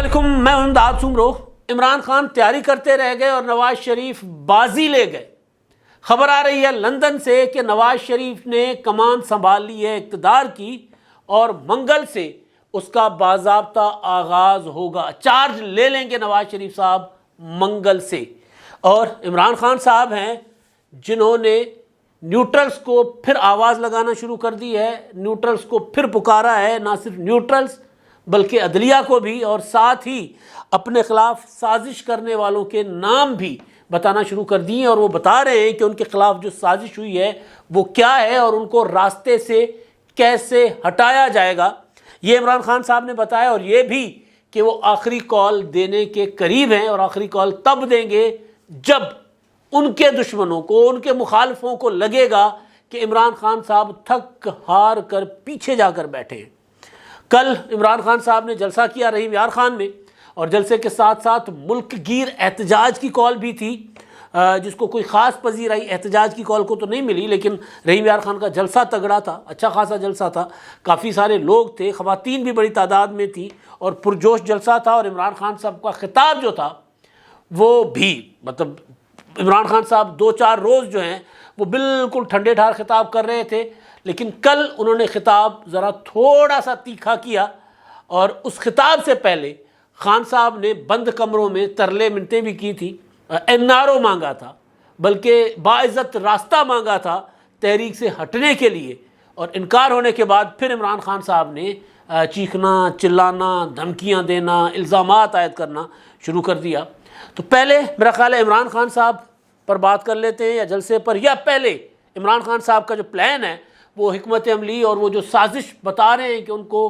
علیکم، میں امداد سمرو۔ عمران خان تیاری کرتے رہ گئے اور نواز شریف بازی لے گئے۔ خبر آ رہی ہے لندن سے کہ نواز شریف نے کمان سنبھال لی ہے اقتدار کی اور منگل سے اس کا باضابطہ آغاز ہوگا۔ چارج لے لیں گے نواز شریف صاحب منگل سے۔ اور عمران خان صاحب ہیں جنہوں نے نیوٹرلز کو پھر آواز لگانا شروع کر دی ہے، نیوٹرلز کو پھر پکارا ہے، نہ صرف نیوٹرلز بلکہ عدلیہ کو بھی، اور ساتھ ہی اپنے خلاف سازش کرنے والوں کے نام بھی بتانا شروع کر دیے، اور وہ بتا رہے ہیں کہ ان کے خلاف جو سازش ہوئی ہے وہ کیا ہے اور ان کو راستے سے کیسے ہٹایا جائے گا۔ یہ عمران خان صاحب نے بتایا، اور یہ بھی کہ وہ آخری کال دینے کے قریب ہیں، اور آخری کال تب دیں گے جب ان کے دشمنوں کو، ان کے مخالفوں کو لگے گا کہ عمران خان صاحب تھک ہار کر پیچھے جا کر بیٹھے ہیں۔ کل عمران خان صاحب نے جلسہ کیا رحیم یار خان میں، اور جلسے کے ساتھ ساتھ ملک گیر احتجاج کی کال بھی تھی، جس کو کوئی خاص پذیرائی احتجاج کی کال کو تو نہیں ملی، لیکن رحیم یار خان کا جلسہ تگڑا تھا، اچھا خاصا جلسہ تھا، کافی سارے لوگ تھے، خواتین بھی بڑی تعداد میں تھی، اور پرجوش جلسہ تھا۔ اور عمران خان صاحب کا خطاب جو تھا وہ بھی مطلب عمران خان صاحب 2-4 روز جو ہیں وہ بالکل ٹھنڈے ٹھار خطاب کر رہے تھے، لیکن کل انہوں نے خطاب ذرا تھوڑا سا تیکھا کیا، اور اس خطاب سے پہلے خان صاحب نے بند کمروں میں ترلے منتیں بھی کی تھی، NRO مانگا تھا، بلکہ باعزت راستہ مانگا تھا تحریک سے ہٹنے کے لیے، اور انکار ہونے کے بعد پھر عمران خان صاحب نے چیخنا، چلانا، دھمکیاں دینا، الزامات عائد کرنا شروع کر دیا۔ تو پہلے میرا خیال ہے عمران خان صاحب پر بات کر لیتے ہیں، یا جلسے پر، یا پہلے عمران خان صاحب کا جو پلان ہے وہ حکمت عملی اور وہ جو سازش بتا رہے ہیں کہ ان کو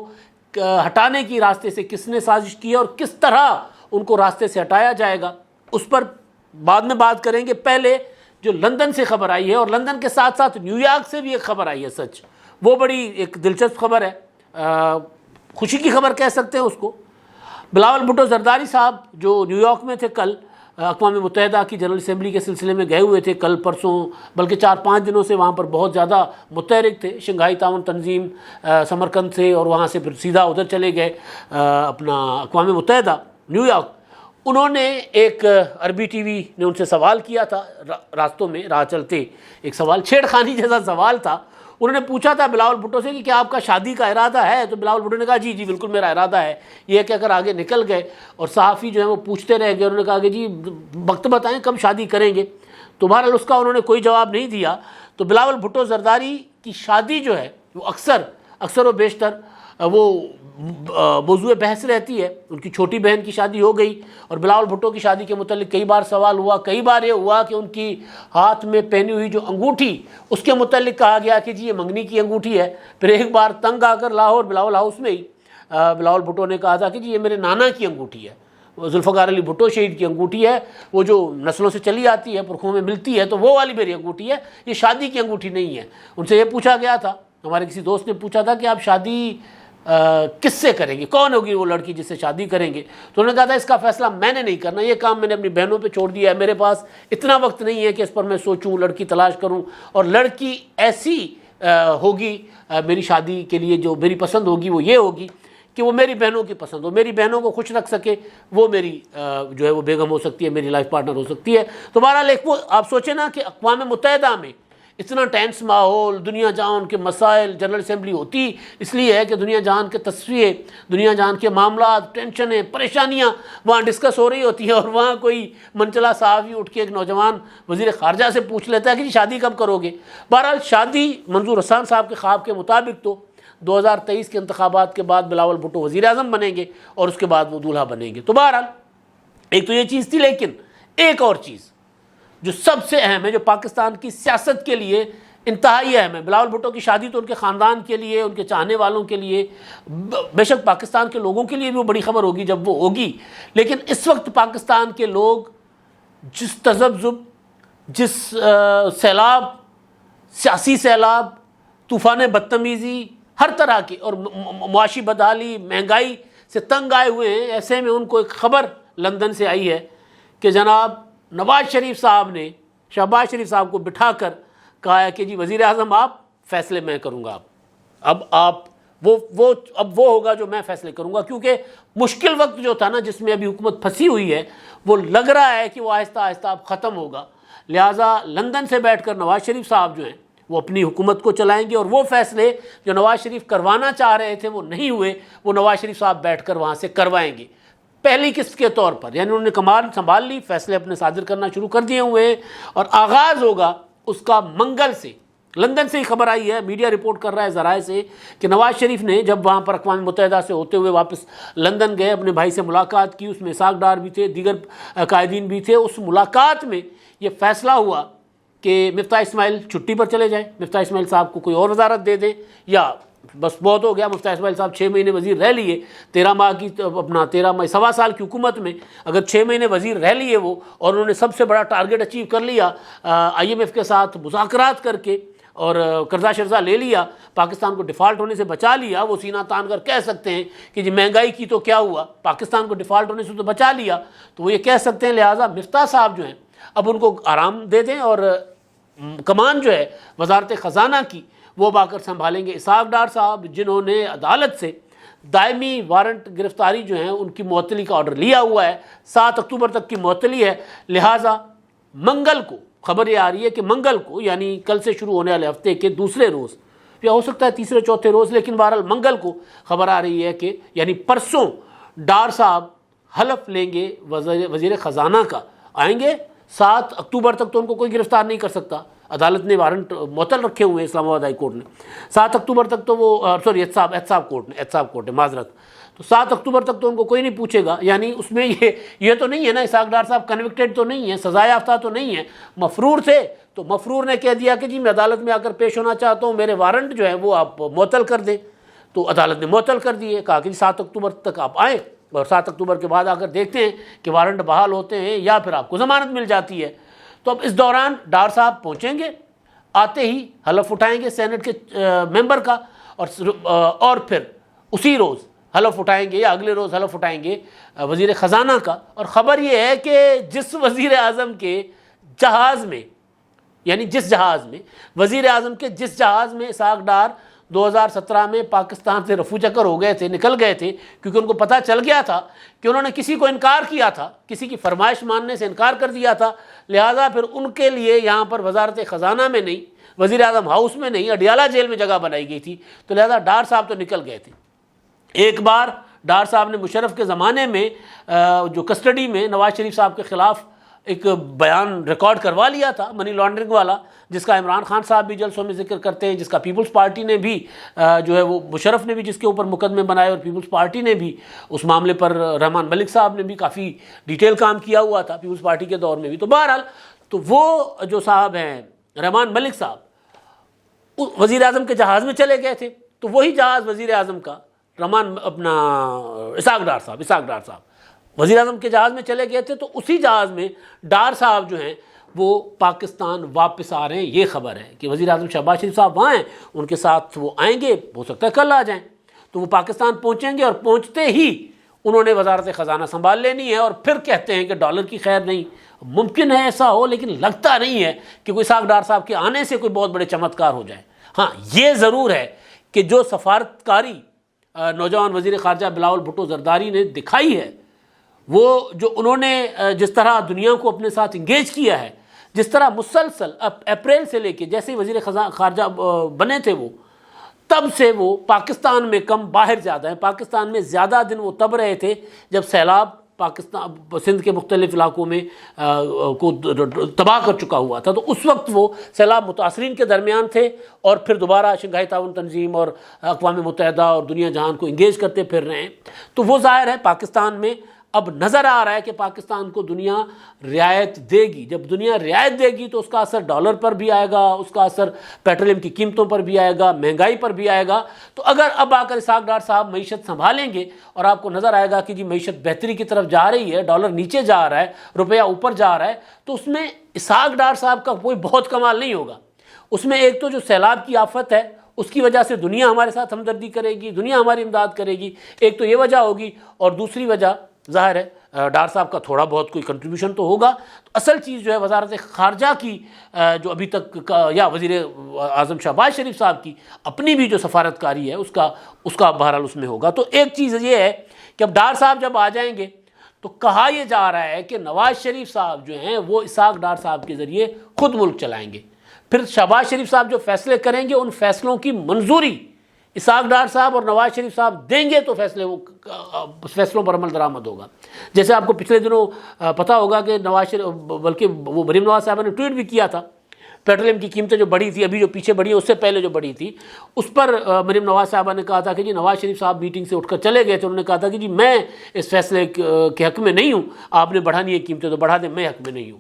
ہٹانے کی راستے سے کس نے سازش کی اور کس طرح ان کو راستے سے ہٹایا جائے گا، اس پر بعد میں بات کریں گے۔ پہلے جو لندن سے خبر آئی ہے، اور لندن کے ساتھ ساتھ نیو یارک سے بھی ایک خبر آئی ہے، سچ وہ بڑی ایک دلچسپ خبر ہے، خوشی کی خبر کہہ سکتے ہیں اس کو۔ بلاول بھٹو زرداری صاحب جو نیو یارک میں تھے، کل اقوام متحدہ کی جنرل اسمبلی کے سلسلے میں گئے ہوئے تھے، کل پرسوں بلکہ 4-5 دنوں سے وہاں پر بہت زیادہ متحرک تھے، شنگھائی تعاون تنظیم سمرقند سے، اور وہاں سے پھر سیدھا ادھر چلے گئے اپنا اقوام متحدہ نیو یارک۔ انہوں نے ایک عربی ٹی وی نے ان سے سوال کیا تھا، راستوں میں راہ چلتے ایک سوال، چھیڑ خانی جیسا سوال تھا۔ انہوں نے پوچھا تھا بلاول بھٹو سے کہ کیا آپ کا شادی کا ارادہ ہے؟ تو بلاول بھٹو نے کہا جی بالکل میرا ارادہ ہے، یہ کہہ کر آگے نکل گئے، اور صحافی جو ہیں وہ پوچھتے رہ گئے، انہوں نے کہا کہ جی وقت بتائیں کب شادی کریں گے، تو بہرحال اس کا انہوں نے کوئی جواب نہیں دیا۔ تو بلاول بھٹو زرداری کی شادی جو ہے وہ اکثر و بیشتر وہ موضوع بحث رہتی ہے۔ ان کی چھوٹی بہن کی شادی ہو گئی، اور بلاول بھٹو کی شادی کے متعلق کئی بار سوال ہوا، کئی بار یہ ہوا کہ ان کی ہاتھ میں پہنی ہوئی جو انگوٹھی اس کے متعلق کہا گیا کہ جی یہ منگنی کی انگوٹھی ہے۔ پھر ایک بار تنگ آ کر لاہور بلاول ہاؤس میں ہی بلاول بھٹو نے کہا تھا کہ جی یہ میرے نانا کی انگوٹھی ہے، ذوالفقار علی بھٹو شہید کی انگوٹھی ہے، وہ جو نسلوں سے چلی آتی ہے، پرکھوں میں ملتی ہے، تو وہ والی میری انگوٹھی ہے، یہ شادی کی انگوٹھی نہیں ہے۔ ان سے یہ پوچھا گیا تھا، ہمارے کسی دوست نے پوچھا تھا کہ آپ شادی کس سے کریں گے، کون ہوگی وہ لڑکی جس سے شادی کریں گے؟ تو انہوں نے کہا تھا اس کا فیصلہ میں نے نہیں کرنا، یہ کام میں نے اپنی بہنوں پہ چھوڑ دیا ہے، میرے پاس اتنا وقت نہیں ہے کہ اس پر میں سوچوں، لڑکی تلاش کروں، اور لڑکی ایسی ہوگی میری شادی کے لیے جو میری پسند ہوگی وہ یہ ہوگی کہ وہ میری بہنوں کی پسند ہو، میری بہنوں کو خوش رکھ سکے، وہ میری جو ہے وہ بیگم ہو سکتی ہے، میری لائف پارٹنر ہو سکتی ہے۔ تو بہرحال ایک وہ آپ سوچیں نا کہ اقوام متحدہ میں اتنا ٹینس ماحول، دنیا جہان کے مسائل، جنرل اسمبلی ہوتی اس لیے ہے کہ دنیا جہان کے تصفیے، دنیا جہان کے معاملات، ٹینشنیں، پریشانیاں وہاں ڈسکس ہو رہی ہوتی ہیں، اور وہاں کوئی منچلا صحافی اٹھ کے ایک نوجوان وزیر خارجہ سے پوچھ لیتا ہے کہ جی شادی کب کرو گے؟ بہرحال شادی منظور حسان صاحب کے خواب کے مطابق تو 2023 کے انتخابات کے بعد بلاول بھٹو وزیر اعظم بنیں گے، اور اس کے بعد وہ دولہا بنیں گے۔ تو بہرحال ایک تو یہ چیز تھی، لیکن ایک اور چیز جو سب سے اہم ہے، جو پاکستان کی سیاست کے لیے انتہائی اہم ہے، بلاول بھٹو کی شادی تو ان کے خاندان کے لیے، ان کے چاہنے والوں کے لیے، بے شک پاکستان کے لوگوں کے لیے بھی وہ بڑی خبر ہوگی جب وہ ہوگی، لیکن اس وقت پاکستان کے لوگ جس تذبذب، جس سیلاب، سیاسی سیلاب، طوفان بدتمیزی، ہر طرح کے اور معاشی بدحالی، مہنگائی سے تنگ آئے ہوئے ہیں، ایسے میں ان کو ایک خبر لندن سے آئی ہے کہ جناب نواز شریف صاحب نے شہباز شریف صاحب کو بٹھا کر کہا ہے کہ جی وزیر اعظم آپ، فیصلے میں کروں گا، اب آپ وہ اب وہ ہوگا جو میں فیصلے کروں گا، کیونکہ مشکل وقت جو تھا نا جس میں ابھی حکومت پھنسی ہوئی ہے وہ لگ رہا ہے کہ وہ آہستہ آہستہ اب ختم ہوگا. لہٰذا لندن سے بیٹھ کر نواز شریف صاحب جو ہیں وہ اپنی حکومت کو چلائیں گے، اور وہ فیصلے جو نواز شریف کروانا چاہ رہے تھے وہ نہیں ہوئے، وہ نواز شریف صاحب بیٹھ کر وہاں سے کروائیں گے پہلی قسط کے طور پر. یعنی انہوں نے کمان سنبھال لی، فیصلے اپنے صادر کرنا شروع کر دیے ہوئے ہیں، اور آغاز ہوگا اس کا منگل سے. لندن سے ہی خبر آئی ہے، میڈیا رپورٹ کر رہا ہے ذرائع سے، کہ نواز شریف نے جب وہاں پر اقوام متحدہ سے ہوتے ہوئے واپس لندن گئے، اپنے بھائی سے ملاقات کی، اس میں اسحاق ڈار بھی تھے، دیگر قائدین بھی تھے. اس ملاقات میں یہ فیصلہ ہوا کہ مفتاح اسماعیل چھٹی پر چلے جائیں، مفتاح اسماعیل صاحب کو کوئی اور وزارت دے دیں، یا بس بہت ہو گیا. مفتاح اسماعیل صاحب 6 مہینے وزیر رہ لیے، 13 ماہ کی اپنا 13 ماہ 1.25 سال کی حکومت میں اگر 6 مہینے وزیر رہ لیے وہ، اور انہوں نے سب سے بڑا ٹارگٹ اچیو کر لیا IMF کے ساتھ مذاکرات کر کے، اور قرضہ شرضہ لے لیا، پاکستان کو ڈیفالٹ ہونے سے بچا لیا. وہ سینہ تان کر کہہ سکتے ہیں کہ جی مہنگائی کی تو کیا ہوا، پاکستان کو ڈیفالٹ ہونے سے تو بچا لیا، تو وہ یہ کہہ سکتے ہیں. لہٰذا مفتاح صاحب جو ہیں اب ان کو آرام دے دیں، اور کمان جو ہے وزارت خزانہ کی وہ با کر سنبھالیں گے اسحاق ڈار صاحب، جنہوں نے عدالت سے دائمی وارنٹ گرفتاری جو ہیں ان کی معطلی کا آرڈر لیا ہوا ہے. 7 اکتوبر تک کی معطلی ہے. لہٰذا منگل کو خبر یہ آ رہی ہے کہ منگل کو، یعنی کل سے شروع ہونے والے ہفتے کے دوسرے روز، یا ہو سکتا ہے تیسرے چوتھے روز، لیکن بہرحال منگل کو خبر آ رہی ہے کہ یعنی پرسوں ڈار صاحب حلف لیں گے وزیر خزانہ کا. آئیں گے 7 اکتوبر تک تو ان کو کوئی گرفتار نہیں کر سکتا، عدالت نے وارنٹ معطل رکھے ہوئے ہیں اسلام آباد ہائی کورٹ نے. 7 اکتوبر تک تو وہ سوری احتساب کورٹ نے معذرت، تو 7 اکتوبر تک تو ان کو کوئی نہیں پوچھے گا. یعنی اس میں یہ تو نہیں ہے نا اسحاق ڈار صاحب کنوکٹڈ تو نہیں ہیں، سزا یافتہ تو نہیں ہیں، مفرور تھے. تو مفرور نے کہہ دیا کہ جی میں عدالت میں آ کر پیش ہونا چاہتا ہوں، میرے وارنٹ جو ہے وہ آپ معطل کر دیں. تو عدالت نے معطل کر دیے، کہا کہ 7 اکتوبر تک آپ آئیں، اور 7 اکتوبر کے بعد آ کر دیکھتے ہیں کہ وارنٹ بحال ہوتے ہیں یا پھر آپ کو ضمانت مل جاتی ہے. تو اب اس دوران ڈار صاحب پہنچیں گے، آتے ہی حلف اٹھائیں گے سینٹ کے ممبر کا، اور پھر اسی روز حلف اٹھائیں گے یا اگلے روز حلف اٹھائیں گے وزیر خزانہ کا. اور خبر یہ ہے کہ جس وزیر اعظم کے جہاز میں، یعنی جس جہاز میں وزیر اعظم کے جس جہاز میں اسحاق ڈار 2017 میں پاکستان سے رفو چکر ہو گئے تھے، نکل گئے تھے، کیونکہ ان کو پتہ چل گیا تھا کہ انہوں نے کسی کو انکار کیا تھا، کسی کی فرمائش ماننے سے انکار کر دیا تھا. لہٰذا پھر ان کے لیے یہاں پر وزارت خزانہ میں نہیں، وزیر اعظم ہاؤس میں نہیں، اڈیالہ جیل میں جگہ بنائی گئی تھی. تو لہٰذا ڈار صاحب تو نکل گئے تھے. ایک بار ڈار صاحب نے مشرف کے زمانے میں جو کسٹڈی میں نواز شریف صاحب کے خلاف ایک بیان ریکارڈ کروا لیا تھا منی لانڈرنگ والا، جس کا عمران خان صاحب بھی جلسوں میں ذکر کرتے ہیں، جس کا پیپلز پارٹی نے بھی جو ہے وہ مشرف نے بھی جس کے اوپر مقدمے بنائے، اور پیپلز پارٹی نے بھی اس معاملے پر رحمان ملک صاحب نے بھی کافی ڈیٹیل کام کیا ہوا تھا پیپلز پارٹی کے دور میں بھی. تو بہرحال تو وہ جو صاحب ہیں رحمان ملک صاحب وزیر اعظم کے جہاز میں چلے گئے تھے. تو وہی جہاز وزیر اعظم کا اسحاق ڈار صاحب وزیر اعظم کے جہاز میں چلے گئے تھے. تو اسی جہاز میں ڈار صاحب جو ہیں وہ پاکستان واپس آ رہے ہیں. یہ خبر ہے کہ وزیر اعظم شہباز شریف صاحب وہاں ہیں، ان کے ساتھ وہ آئیں گے، ہو سکتا ہے کل آ جائیں. تو وہ پاکستان پہنچیں گے، اور پہنچتے ہی انہوں نے وزارت خزانہ سنبھال لینی ہے، اور پھر کہتے ہیں کہ ڈالر کی خیر نہیں. ممکن ہے ایسا ہو، لیکن لگتا نہیں ہے کہ کوئی اسحاق ڈار صاحب کے آنے سے کوئی بہت بڑے چمتکار ہو جائے. ہاں یہ ضرور ہے کہ جو سفارتکاری نوجوان وزیر خارجہ بلاول بھٹو زرداری نے دکھائی ہے، وہ جو انہوں نے جس طرح دنیا کو اپنے ساتھ انگیج کیا ہے، جس طرح مسلسل اپریل سے لے کے جیسے ہی وزیر خارجہ بنے تھے وہ، تب سے وہ پاکستان میں کم باہر زیادہ ہیں. پاکستان میں زیادہ دن وہ تب رہے تھے جب سیلاب پاکستان سندھ کے مختلف علاقوں میں کو تباہ کر چکا ہوا تھا. تو اس وقت وہ سیلاب متاثرین کے درمیان تھے، اور پھر دوبارہ شنگھائی تعاون تنظیم اور اقوام متحدہ اور دنیا جہان کو انگیج کرتے پھر رہے ہیں. تو وہ ظاہر ہے پاکستان میں اب نظر آ رہا ہے کہ پاکستان کو دنیا رعایت دے گی. جب دنیا رعایت دے گی تو اس کا اثر ڈالر پر بھی آئے گا، اس کا اثر پیٹرولیم کی قیمتوں پر بھی آئے گا، مہنگائی پر بھی آئے گا. تو اگر اب آ کر اسحاق ڈار صاحب معیشت سنبھالیں گے اور آپ کو نظر آئے گا کہ جی معیشت بہتری کی طرف جا رہی ہے، ڈالر نیچے جا رہا ہے، روپیہ اوپر جا رہا ہے، تو اس میں اسحاق ڈار صاحب کا کوئی بہت کمال نہیں ہوگا. اس میں ایک تو جو سیلاب کی آفت ہے اس کی وجہ سے دنیا ہمارے ساتھ ہمدردی کرے گی، دنیا ہماری امداد کرے گی، ایک تو یہ وجہ ہوگی، اور دوسری وجہ ظاہر ہے ڈار صاحب کا تھوڑا بہت کوئی کنٹریبیوشن تو ہوگا. تو اصل چیز جو ہے وزارت خارجہ کی جو ابھی تک یا وزیر اعظم شہباز شریف صاحب کی اپنی بھی جو سفارتکاری ہے اس کا بہرحال اس میں ہوگا. تو ایک چیز یہ ہے کہ اب ڈار صاحب جب آ جائیں گے تو کہا یہ جا رہا ہے کہ نواز شریف صاحب جو ہیں وہ اسحاق ڈار صاحب کے ذریعے خود ملک چلائیں گے. پھر شہباز شریف صاحب جو فیصلے کریں گے ان فیصلوں کی منظوری اسحاق ڈار صاحب اور نواز شریف صاحب دیں گے تو فیصلوں پر عمل درآمد ہوگا. جیسے آپ کو پچھلے دنوں پتہ ہوگا کہ نواز شریف بلکہ وہ مریم نواز صاحبہ نے ٹویٹ بھی کیا تھا پیٹرولیم کی قیمتیں جو بڑھی تھی ابھی جو پیچھے بڑھی ہیں اس سے پہلے جو بڑھی تھی اس پر مریم نواز صاحبہ نے کہا تھا کہ جی نواز شریف صاحب میٹنگ سے اٹھ کر چلے گئے تھے. انہوں نے کہا تھا کہ جی میں اس فیصلے کے حق میں نہیں ہوں, آپ نے بڑھانی ہے قیمتیں تو بڑھا دیں, میں حق میں نہیں ہوں.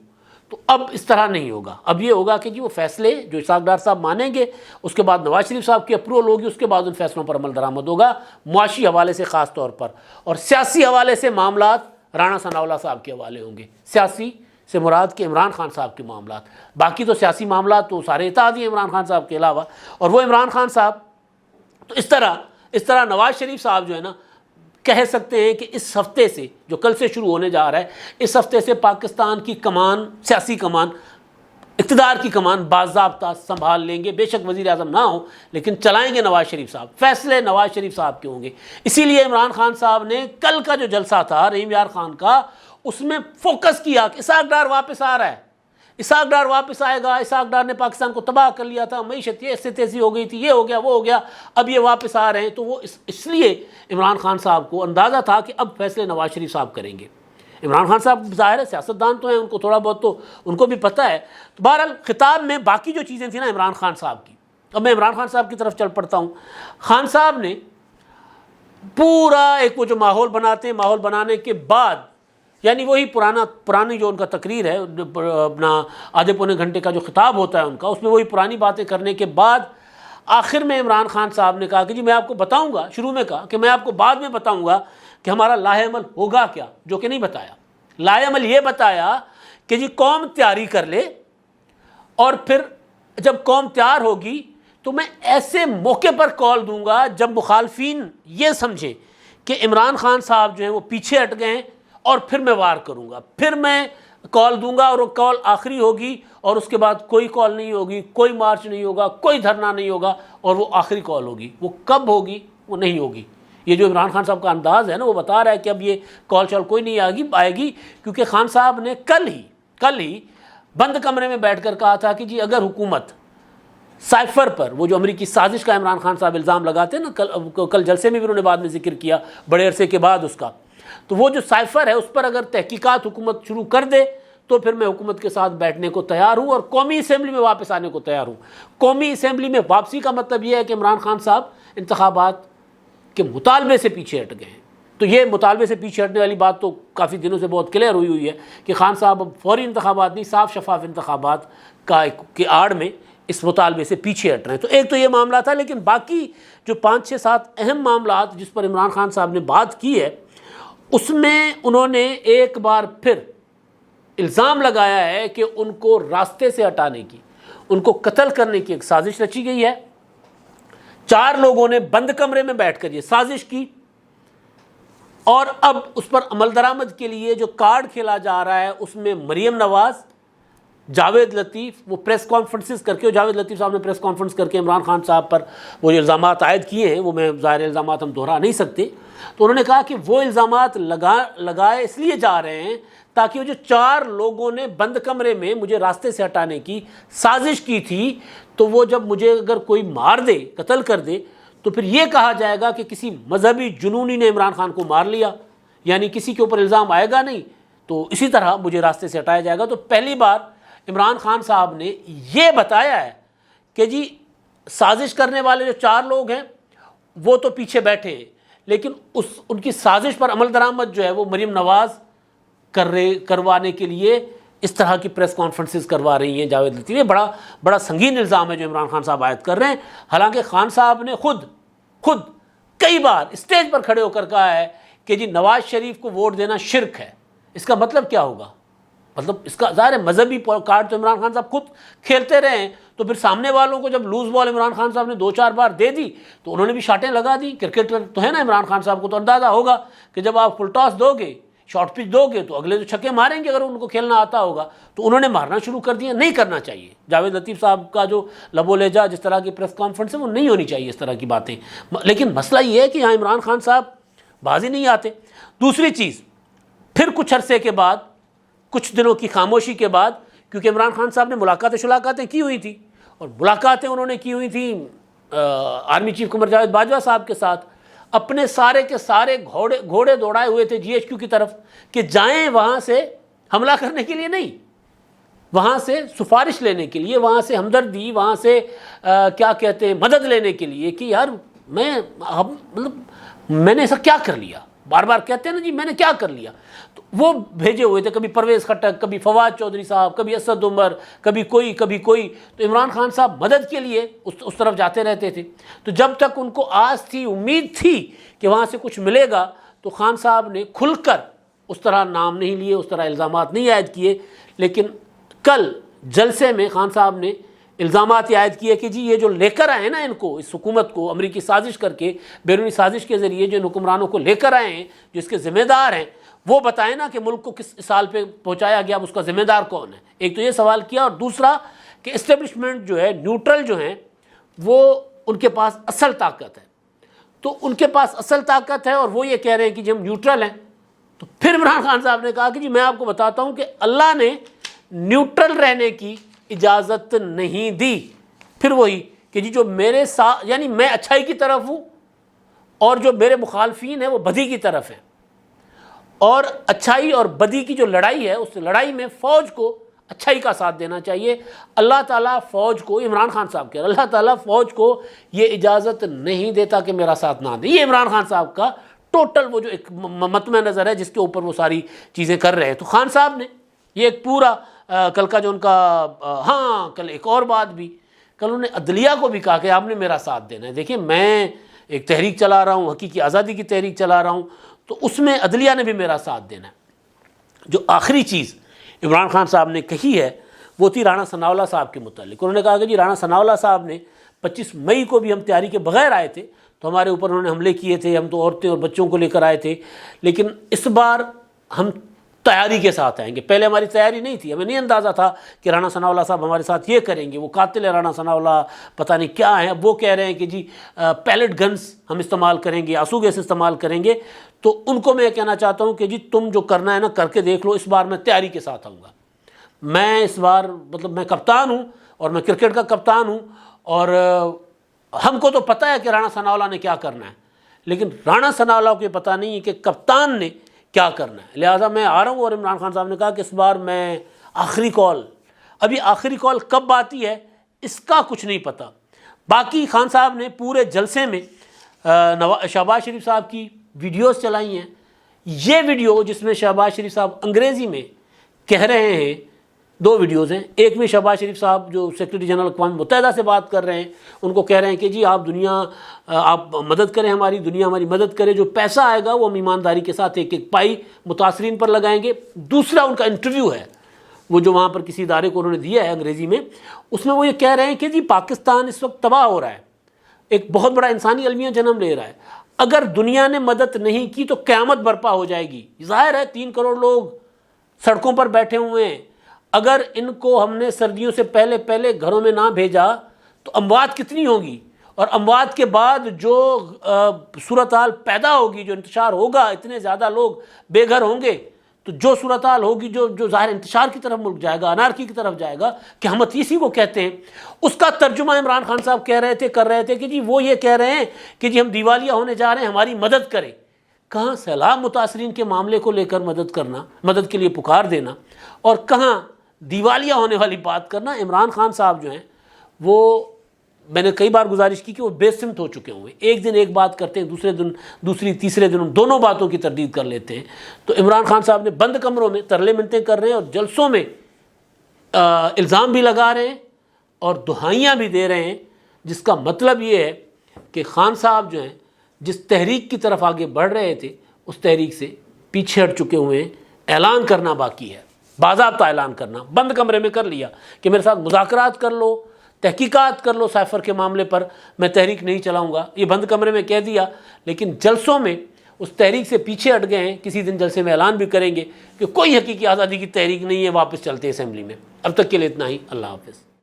تو اب اس طرح نہیں ہوگا. اب یہ ہوگا کہ جی وہ فیصلے جو اسحاق ڈار صاحب مانیں گے اس کے بعد نواز شریف صاحب کی اپروول ہوگی, اس کے بعد ان فیصلوں پر عمل درآمد ہوگا معاشی حوالے سے خاص طور پر. اور سیاسی حوالے سے معاملات رانا ثناء اللہ صاحب کے حوالے ہوں گے. سیاسی سے مراد کے عمران خان صاحب کے معاملات, باقی تو سیاسی معاملات تو سارے اتحادی ہیں عمران خان صاحب کے علاوہ. اور وہ عمران خان صاحب تو اس طرح نواز شریف صاحب جو ہے نا کہہ سکتے ہیں کہ اس ہفتے سے جو کل سے شروع ہونے جا رہا ہے اس ہفتے سے پاکستان کی کمان, سیاسی کمان, اقتدار کی کمان باضابطہ سنبھال لیں گے. بے شک وزیر اعظم نہ ہوں لیکن چلائیں گے نواز شریف صاحب. فیصلے نواز شریف صاحب کے ہوں گے. اسی لیے عمران خان صاحب نے کل کا جو جلسہ تھا رحیم یار خان کا اس میں فوکس کیا کہ اسحاق ڈار واپس آ رہا ہے, اسحاق ڈار واپس آئے گا. اسحاق ڈار نے پاکستان کو تباہ کر لیا تھا, معیشت یہ ایسے تیزی ہو گئی تھی, یہ ہو گیا وہ ہو گیا, اب یہ واپس آ رہے ہیں. تو وہ اس لیے عمران خان صاحب کو اندازہ تھا کہ اب فیصلے نواز شریف صاحب کریں گے. عمران خان صاحب ظاہر ہے سیاستدان تو ہیں, ان کو تھوڑا بہت تو ان کو بھی پتہ ہے. تو بہرحال خطاب میں باقی جو چیزیں تھیں نا عمران خان صاحب کی, اب میں عمران خان صاحب کی طرف چل پڑتا ہوں. خان صاحب نے پورا ایک وہ جو ماحول بناتے ہیں, ماحول بنانے کے بعد یعنی وہی پرانی جو ان کا تقریر ہے اپنا آدھے پونے گھنٹے کا جو خطاب ہوتا ہے ان کا, اس میں وہی پرانی باتیں کرنے کے بعد آخر میں عمران خان صاحب نے کہا کہ جی میں آپ کو بتاؤں گا, شروع میں کہا کہ میں آپ کو بعد میں بتاؤں گا کہ ہمارا لاہ عمل ہوگا کیا, جو کہ نہیں بتایا. لاہ عمل یہ بتایا کہ جی قوم تیاری کر لے اور پھر جب قوم تیار ہوگی تو میں ایسے موقع پر کال دوں گا جب مخالفین یہ سمجھیں کہ عمران خان صاحب جو ہیں وہ پیچھے ہٹ گئے ہیں اور پھر میں وار کروں گا, پھر میں کال دوں گا اور وہ کال آخری ہوگی اور اس کے بعد کوئی کال نہیں ہوگی, کوئی مارچ نہیں ہوگا, کوئی دھرنا نہیں ہوگا اور وہ آخری کال ہوگی. وہ کب ہوگی وہ نہیں ہوگی. یہ جو عمران خان صاحب کا انداز ہے نا وہ بتا رہا ہے کہ اب یہ کال شال کوئی نہیں آئے گی کیونکہ خان صاحب نے کل ہی بند کمرے میں بیٹھ کر کہا تھا کہ جی اگر حکومت سائفر پر وہ جو امریکی سازش کا عمران خان صاحب الزام لگاتے ہیں نا, کل جلسے میں بھی انہوں نے بعد میں ذکر کیا بڑے عرصے کے بعد اس کا, تو وہ جو سائفر ہے اس پر اگر تحقیقات حکومت شروع کر دے تو پھر میں حکومت کے ساتھ بیٹھنے کو تیار ہوں اور قومی اسمبلی میں واپس آنے کو تیار ہوں. قومی اسمبلی میں واپسی کا مطلب یہ ہے کہ عمران خان صاحب انتخابات کے مطالبے سے پیچھے ہٹ گئے ہیں. تو یہ مطالبے سے پیچھے ہٹنے والی بات تو کافی دنوں سے بہت کلیئر ہوئی ہے کہ خان صاحب اب فوری انتخابات نہیں, صاف شفاف انتخابات کے آڑ میں اس مطالبے سے پیچھے ہٹ رہے ہیں. تو ایک تو یہ معاملہ تھا, لیکن باقی جو 5-6-7 اہم معاملات جس پر عمران خان صاحب نے بات کی ہے اس میں انہوں نے ایک بار پھر الزام لگایا ہے کہ ان کو راستے سے ہٹانے کی, ان کو قتل کرنے کی ایک سازش رچی گئی ہے. 4 لوگوں نے بند کمرے میں بیٹھ کر یہ سازش کی اور اب اس پر عمل درآمد کے لیے جو کارڈ کھیلا جا رہا ہے اس میں مریم نواز, جاوید لطیف, وہ پریس کانفرنسز کر کے, جاوید لطیف صاحب نے پریس کانفرنس کر کے عمران خان صاحب پر وہ جو الزامات عائد کیے ہیں وہ میں ظاہر الزامات ہم دہرا نہیں سکتے, تو انہوں نے کہا کہ وہ الزامات لگائے اس لیے جا رہے ہیں تاکہ وہ جو 4 لوگوں نے بند کمرے میں مجھے راستے سے ہٹانے کی سازش کی تھی تو وہ جب مجھے اگر کوئی مار دے, قتل کر دے, تو پھر یہ کہا جائے گا کہ کسی مذہبی جنونی نے عمران خان کو مار لیا, یعنی کسی کے اوپر الزام آئے گا نہیں تو اسی طرح مجھے راستے سے ہٹایا جائے گا. تو پہلی بار عمران خان صاحب نے یہ بتایا ہے کہ جی سازش کرنے والے جو 4 لوگ ہیں وہ تو پیچھے بیٹھے ہیں, لیکن ان کی سازش پر عمل درآمد جو ہے وہ مریم نواز کروانے کے لیے اس طرح کی پریس کانفرنسز کروا رہی ہیں جاوید لطیف. یہ بڑا سنگین الزام ہے جو عمران خان صاحب عائد کر رہے ہیں. حالانکہ خان صاحب نے خود کئی بار اسٹیج پر کھڑے ہو کر کہا ہے کہ جی نواز شریف کو ووٹ دینا شرک ہے. اس کا مطلب کیا ہوگا؟ مطلب اس کا ظاہر ہے مذہبی کارڈ تو عمران خان صاحب خود کھیلتے رہے ہیں, تو پھر سامنے والوں کو جب لوز بال عمران خان صاحب نے 2-4 بار دے دی تو انہوں نے بھی شاٹیں لگا دی. کرکٹر تو ہے نا عمران خان صاحب کو, تو اندازہ ہوگا کہ جب آپ فل ٹاس دو گے شارٹ پچ دو گے تو اگلے تو چھکے ماریں گے اگر ان کو کھیلنا آتا ہوگا. تو انہوں نے مارنا شروع کر دیا. نہیں کرنا چاہیے. جاوید لطیف صاحب کا جو لب و لہجہ جس طرح کی پریس کانفرنس ہے وہ نہیں ہونی چاہیے اس طرح کی باتیں. لیکن مسئلہ یہ ہے کہ یہاں عمران خان صاحب بازی نہیں آتے. دوسری چیز پھر کچھ عرصے کے بعد, کچھ دنوں کی خاموشی کے بعد, کیونکہ عمران خان صاحب نے ملاقاتیں کی ہوئی تھیں, اور ملاقاتیں انہوں نے کی ہوئی تھیں آرمی چیف قمر جاوید باجوہ صاحب کے ساتھ, اپنے سارے کے سارے گھوڑے دوڑائے ہوئے تھے GHQ کی طرف کہ جائیں وہاں سے حملہ کرنے کے لیے نہیں, وہاں سے سفارش لینے کے لیے, وہاں سے ہمدردی, وہاں سے کیا کہتے ہیں مدد لینے کے لیے کہ یار میں نے ایسا کیا کر لیا. بار بار کہتے ہیں نا جی میں نے کیا کر لیا. تو وہ بھیجے ہوئے تھے, کبھی پرویز خٹک, کبھی فواد چودھری صاحب, کبھی اسد عمر, کبھی کوئی. تو عمران خان صاحب مدد کے لیے اس طرف جاتے رہتے تھے. تو جب تک ان کو آس تھی, امید تھی کہ وہاں سے کچھ ملے گا, تو خان صاحب نے کھل کر اس طرح نام نہیں لیے, اس طرح الزامات نہیں عائد کیے. لیکن کل جلسے میں خان صاحب نے الزامات عائد کیے کہ جی یہ جو لے کر آئے نا ان کو, اس حکومت کو امریکی سازش کر کے, بیرونی سازش کے ذریعے جو حکمرانوں کو لے کر آئے ہیں, جو اس کے ذمہ دار ہیں, وہ بتائیں نا کہ ملک کو کس سال پہ پہنچایا گیا, اس کا ذمہ دار کون ہے. ایک تو یہ سوال کیا, اور دوسرا کہ اسٹیبلشمنٹ جو ہے, نیوٹرل جو ہیں, وہ ان کے پاس اصل طاقت ہے. تو ان کے پاس اصل طاقت ہے اور وہ یہ کہہ رہے ہیں کہ جی ہم نیوٹرل ہیں. تو پھر عمران خان صاحب نے کہا کہ جی میں آپ کو بتاتا ہوں کہ اللہ نے نیوٹرل رہنے کی اجازت نہیں دی. پھر وہی کہ جی جو میرے ساتھ, یعنی میں اچھائی کی طرف ہوں اور جو میرے مخالفین ہیں وہ بدی کی طرف ہیں, اور اچھائی اور بدی کی جو لڑائی ہے اس لڑائی میں فوج کو اچھائی کا ساتھ دینا چاہیے. اللہ تعالیٰ فوج کو, عمران خان صاحب کے, اللہ تعالیٰ فوج کو یہ اجازت نہیں دیتا کہ میرا ساتھ نہ دے. یہ عمران خان صاحب کا ٹوٹل وہ جو ایک مطمع نظر ہے جس کے اوپر وہ ساری چیزیں کر رہے ہیں. تو خان صاحب نے یہ ایک پورا کل کا جو ان کا, ہاں کل ایک اور بات بھی, کل انہوں نے عدلیہ کو بھی کہا کہ آپ نے میرا ساتھ دینا ہے. دیکھیں میں ایک تحریک چلا رہا ہوں, حقیقی آزادی کی تحریک چلا رہا ہوں, تو اس میں عدلیہ نے بھی میرا ساتھ دینا ہے. جو آخری چیز عمران خان صاحب نے کہی ہے وہ تھی رانا ثناءاللہ صاحب کے متعلق. انہوں نے کہا کہ جی رانا ثناءاللہ صاحب نے 25 مئی کو بھی ہم تیاری کے بغیر آئے تھے تو ہمارے اوپر انہوں نے حملے کیے تھے, ہم تو عورتیں اور بچوں کو لے کر آئے تھے, لیکن اس بار ہم تیاری کے ساتھ آئیں گے. پہلے ہماری تیاری نہیں تھی, ہمیں نہیں اندازہ تھا کہ رانا ثناءاللہ صاحب ہمارے ساتھ یہ کریں گے, وہ قاتل ہے رانا ثناءاللہ, پتہ نہیں کیا ہے. اب وہ کہہ رہے ہیں کہ جی پیلٹ گنز ہم استعمال کریں گے, آنسو گیس استعمال کریں گے. تو ان کو میں کہنا چاہتا ہوں کہ جی تم جو کرنا ہے نا کر کے دیکھ لو, اس بار میں تیاری کے ساتھ آؤں گا. میں اس بار مطلب میں کپتان ہوں اور میں کرکٹ کا کپتان ہوں, اور ہم کو تو پتہ ہے کہ رانا ثناءاللہ نے کیا کرنا ہے, لیکن رانا ثناءاللہ کو یہ پتہ نہیں ہے کہ کپتان نے کیا کرنا ہے. لہٰذا میں آ رہا ہوں. اور عمران خان صاحب نے کہا کہ اس بار میں آخری کال, ابھی آخری کال کب آتی ہے اس کا کچھ نہیں پتہ. باقی خان صاحب نے پورے جلسے میں شہباز شریف صاحب کی ویڈیوز چلائی ہیں. یہ ویڈیو جس میں شہباز شریف صاحب انگریزی میں کہہ رہے ہیں, 2 ویڈیوز ہیں. ایک میں شہباز شریف صاحب جو سیکرٹری جنرل اقوام متحدہ سے بات کر رہے ہیں, ان کو کہہ رہے ہیں کہ جی آپ مدد کریں, ہماری دنیا ہماری مدد کرے, جو پیسہ آئے گا وہ ہم ایمانداری کے ساتھ ایک ایک پائی متاثرین پر لگائیں گے. دوسرا ان کا انٹرویو ہے وہ جو وہاں پر کسی ادارے کو انہوں نے دیا ہے انگریزی میں, اس میں وہ یہ کہہ رہے ہیں کہ جی پاکستان اس وقت تباہ ہو رہا ہے, ایک بہت بڑا انسانی المیہ جنم لے رہا ہے. اگر دنیا نے مدد نہیں کی تو قیامت برپا ہو جائے گی. ظاہر ہے 3 کروڑ لوگ سڑکوں پر بیٹھے ہوئے ہیں. اگر ان کو ہم نے سردیوں سے پہلے گھروں میں نہ بھیجا تو اموات کتنی ہوگی, اور اموات کے بعد جو صورتحال پیدا ہوگی, جو انتشار ہوگا, اتنے زیادہ لوگ بے گھر ہوں گے, تو جو صورتحال ہوگی جو ظاہر انتشار کی طرف ملک جائے گا, انارکی کی طرف جائے گا, کہ ہم اسی کو کہتے ہیں. اس کا ترجمہ عمران خان صاحب کر رہے تھے کہ جی وہ یہ کہہ رہے ہیں کہ جی ہم دیوالیہ ہونے جا رہے ہیں, ہماری مدد کریں. کہاں سیلاب متاثرین کے معاملے کو لے کر مدد کرنا, مدد کے لیے پکار دینا, اور کہاں دیوالیہ ہونے والی بات کرنا. عمران خان صاحب جو ہیں وہ, میں نے کئی بار گزارش کی کہ وہ بے سمت ہو چکے ہوئے, ایک دن ایک بات کرتے ہیں, دوسرے دن دوسری, تیسرے دن دونوں باتوں کی تردید کر لیتے ہیں. تو عمران خان صاحب نے بند کمروں میں ترلے منتیں کر رہے ہیں, اور جلسوں میں الزام بھی لگا رہے ہیں اور دہائیاں بھی دے رہے ہیں, جس کا مطلب یہ ہے کہ خان صاحب جو ہیں جس تحریک کی طرف آگے بڑھ رہے تھے اس تحریک سے پیچھے ہٹ چکے ہوئے ہیں. اعلان کرنا باقی ہے, باضابطہ اعلان کرنا. بند کمرے میں کر لیا کہ میرے ساتھ مذاکرات کر لو, تحقیقات کر لو سائفر کے معاملے پر, میں تحریک نہیں چلاؤں گا, یہ بند کمرے میں کہہ دیا. لیکن جلسوں میں اس تحریک سے پیچھے ہٹ گئے ہیں. کسی دن جلسے میں اعلان بھی کریں گے کہ کوئی حقیقی آزادی کی تحریک نہیں ہے, واپس چلتے ہیں اسمبلی میں. اب تک کے لیے اتنا ہی. اللہ حافظ.